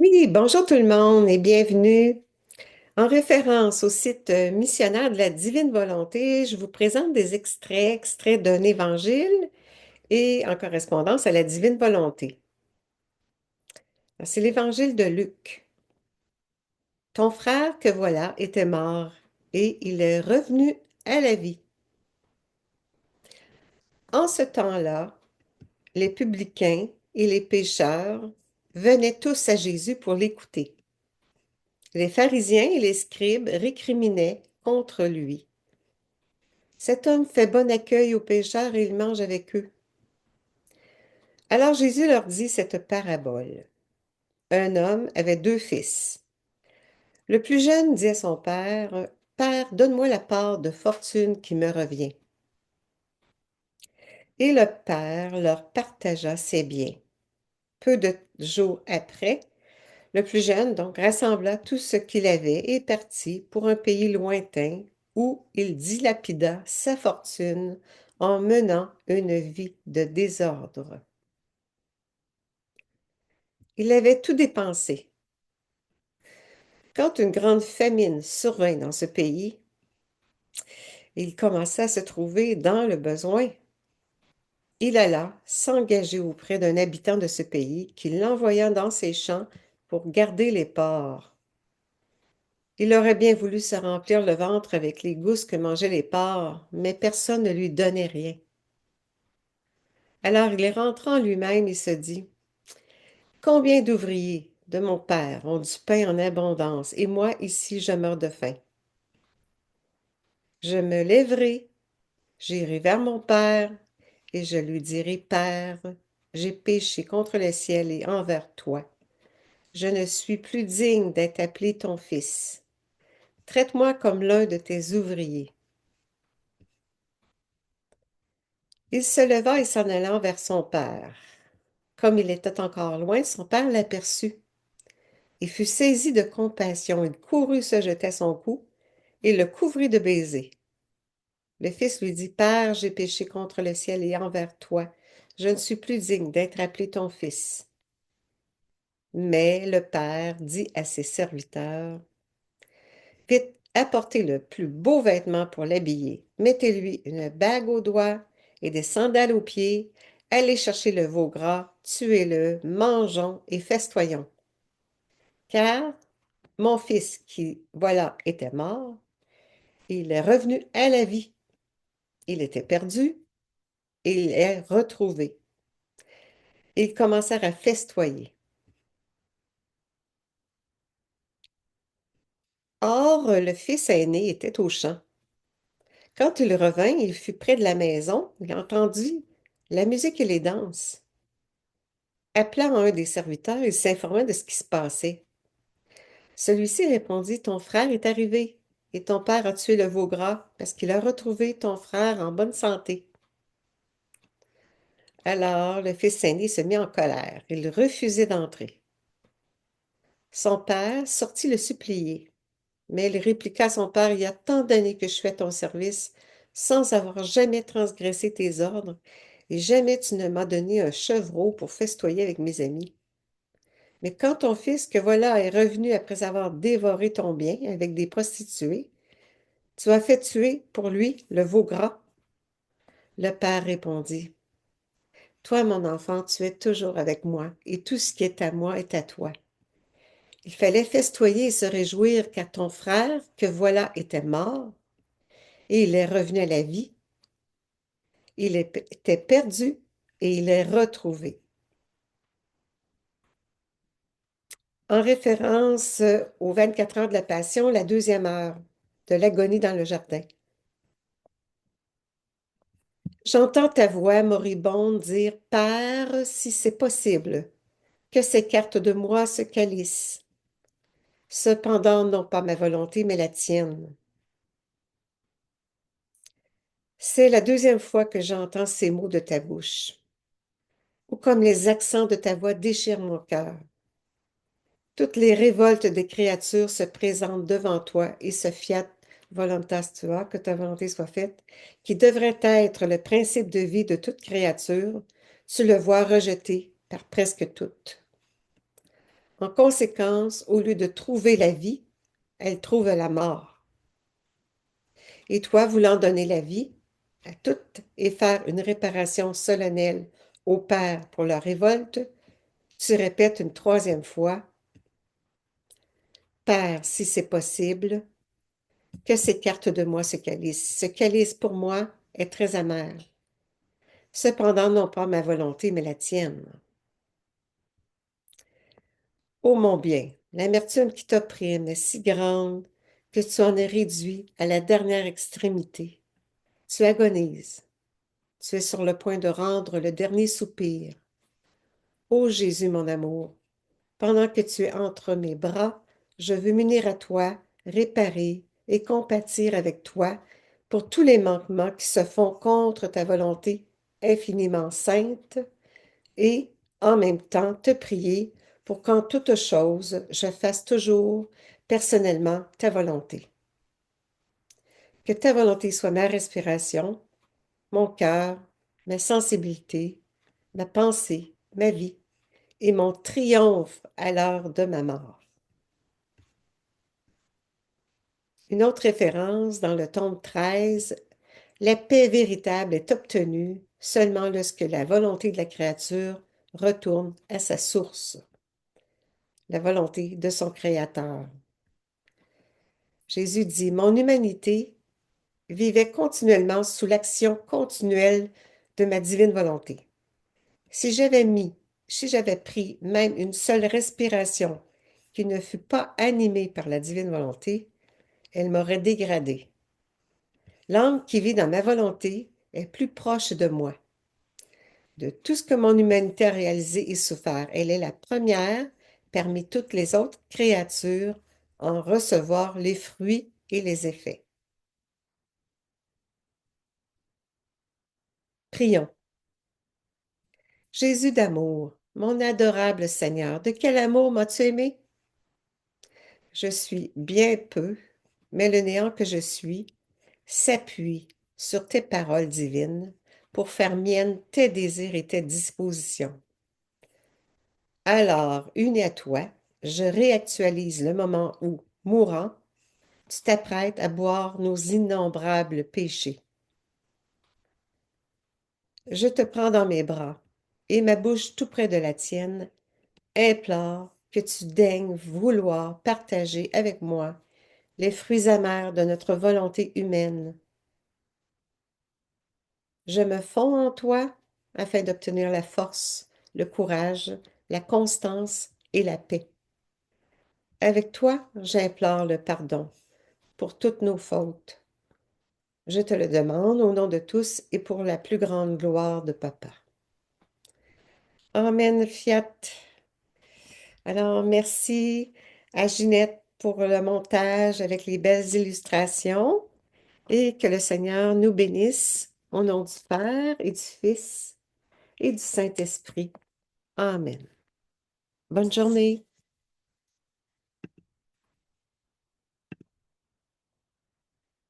Oui, bonjour tout le monde et bienvenue. En référence au site missionnaire de la Divine Volonté, je vous présente des extraits d'un évangile et en correspondance à la Divine Volonté. C'est l'évangile de Luc. Ton frère que voilà était mort et il est revenu à la vie. En ce temps-là, les publicains et les pécheurs venaient tous à Jésus pour l'écouter. Les pharisiens et les scribes récriminaient contre lui. Cet homme fait bon accueil aux pécheurs et il mange avec eux. Alors Jésus leur dit cette parabole. Un homme avait deux fils. Le plus jeune dit à son père, Père, donne-moi la part de fortune qui me revient. Et le père leur partagea ses biens. Peu de jours après, le plus jeune donc rassembla tout ce qu'il avait et partit pour un pays lointain où il dilapida sa fortune en menant une vie de désordre. Il avait tout dépensé. Quand une grande famine survint dans ce pays, il commença à se trouver dans le besoin. Il alla s'engager auprès d'un habitant de ce pays qui l'envoya dans ses champs pour garder les porcs. Il aurait bien voulu se remplir le ventre avec les gousses que mangeaient les porcs, mais personne ne lui donnait rien. Alors il rentra en lui-même et se dit, Combien d'ouvriers de mon père ont du pain en abondance, et moi ici je meurs de faim. Je me lèverai, j'irai vers mon père, et je lui dirai, Père, j'ai péché contre le ciel et envers toi. Je ne suis plus digne d'être appelé ton fils. Traite-moi comme l'un de tes ouvriers. Il se leva et s'en alla vers son père. Comme il était encore loin, son père l'aperçut. Il fut saisi de compassion. Il courut se jeter à son cou et le couvrit de baisers. Le fils lui dit, Père, j'ai péché contre le ciel et envers toi. Je ne suis plus digne d'être appelé ton fils. Mais le père dit à ses serviteurs, Vite, apportez le plus beau vêtement pour l'habiller. Mettez-lui une bague au doigt et des sandales aux pieds. Allez chercher le veau gras, tuez-le, mangeons et festoyons. Car mon fils qui, voilà, était mort, il est revenu à la vie. Il était perdu et il est retrouvé. Ils commencèrent à festoyer. Or, le fils aîné était au champ. Quand il revint, il fut près de la maison, il entendit la musique et les danses. Appelant un des serviteurs, il s'informa de ce qui se passait. Celui-ci répondit, Ton frère est arrivé, et ton père a tué le veau gras, parce qu'il a retrouvé ton frère en bonne santé. Alors le fils aîné se mit en colère. Il refusait d'entrer. Son père sortit le supplier. Mais il répliqua à son père, Il y a tant d'années que je fais ton service, sans avoir jamais transgressé tes ordres, et jamais tu ne m'as donné un chevreau pour festoyer avec mes amis. Mais quand ton fils, que voilà, est revenu après avoir dévoré ton bien avec des prostituées, tu as fait tuer pour lui le veau gras. Le père répondit, Toi, mon enfant, tu es toujours avec moi, et tout ce qui est à moi est à toi. Il fallait festoyer et se réjouir car ton frère, que voilà, était mort, et il est revenu à la vie. Était perdu et il est retrouvé. En référence aux 24 heures de la Passion, la deuxième heure de l'agonie dans le jardin. J'entends ta voix moribonde dire, Père, si c'est possible, que s'écarte de moi ce calice. Cependant, non pas ma volonté, mais la tienne. C'est la deuxième fois que j'entends ces mots de ta bouche, ou comme les accents de ta voix déchirent mon cœur. Toutes les révoltes des créatures se présentent devant toi et se fiat voluntas tua, que ta volonté soit faite, qui devrait être le principe de vie de toute créature, tu le vois rejeté par presque toutes. En conséquence, au lieu de trouver la vie, elle trouve la mort. Et toi, voulant donner la vie à toutes et faire une réparation solennelle au Père pour leur révolte, tu répètes une troisième fois, Père, si c'est possible, que s'écarte de moi ce calice. Ce calice pour moi est très amer. Cependant, non pas ma volonté, mais la tienne. Ô mon bien, l'amertume qui t'opprime est si grande que tu en es réduit à la dernière extrémité. Tu agonises. Tu es sur le point de rendre le dernier soupir. Ô Jésus, mon amour, pendant que tu es entre mes bras, je veux m'unir à toi, réparer et compatir avec toi pour tous les manquements qui se font contre ta volonté infiniment sainte et, en même temps, te prier pour qu'en toute chose, je fasse toujours personnellement ta volonté. Que ta volonté soit ma respiration, mon cœur, ma sensibilité, ma pensée, ma vie et mon triomphe à l'heure de ma mort. Une autre référence dans le tome 13, la paix véritable est obtenue seulement lorsque la volonté de la créature retourne à sa source, la volonté de son Créateur. Jésus dit, mon humanité vivait continuellement sous l'action continuelle de ma divine volonté. Si j'avais pris même une seule respiration qui ne fût pas animée par la divine volonté, elle m'aurait dégradée. L'âme qui vit dans ma volonté est plus proche de moi. De tout ce que mon humanité a réalisé et souffert, elle est la première parmi toutes les autres créatures à en recevoir les fruits et les effets. Prions. Jésus d'amour, mon adorable Seigneur, de quel amour m'as-tu aimé? Je suis bien peu, mais le néant que je suis s'appuie sur tes paroles divines pour faire mienne tes désirs et tes dispositions. Alors, uni à toi, je réactualise le moment où, mourant, tu t'apprêtes à boire nos innombrables péchés. Je te prends dans mes bras et ma bouche tout près de la tienne implore que tu daignes vouloir partager avec moi les fruits amers de notre volonté humaine. Je me fonds en toi afin d'obtenir la force, le courage, la constance et la paix. Avec toi, j'implore le pardon pour toutes nos fautes. Je te le demande au nom de tous et pour la plus grande gloire de Papa. Amen, Fiat. Alors, merci à Ginette pour le montage avec les belles illustrations et que le Seigneur nous bénisse au nom du Père et du Fils et du Saint-Esprit. Amen. Bonne journée.